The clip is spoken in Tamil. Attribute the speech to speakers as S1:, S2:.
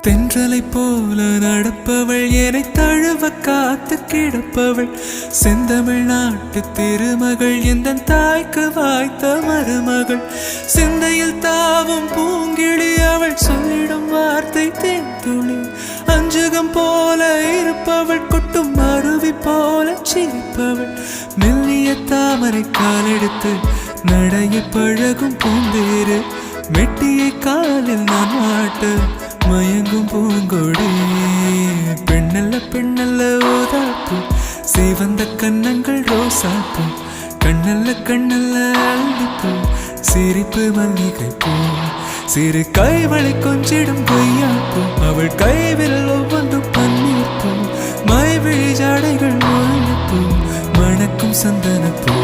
S1: தென்றலை போல நடப்பவள் என்னை தழுவ காத்து கிடப்பவள் செந்தமிழ் நாட்டு திருமகள் எந்த தாய்க்கு வாய்த்த மருமகள் சிந்தையில் தாவும் பூங்கிழி அவள் சொல்லிடும் வார்த்தை தேன்துளி அஞ்சுகம் போல இருப்பவள் கொட்டும் அருவி போல சிரிப்பவள் மெல்லிய தாமரை காலெடுத்து நடைய பழகும் பூந்தேறு மெட்டியை காலில் நான் மாட்ட மயங்கும் பூங்கொடி பெண்ணல்ல பெண்ணல்ல ஓதாப்பு சிவந்த கண்ணங்கள் ரோசாப்பு கண்ணல்ல கண்ணல்ல அள்ளிப்பூ சிரிப்பு மல்லிகை பூ சிறு கைவளை கொஞ்சிடும் பொய்யாப்பு அவள் கைவில் ஒவ்வொன்றும் பன்னீர் பூ மைவிழி ஜாடைகள் முள்ளிப்பூ மணக்கும் சந்தனப்பூ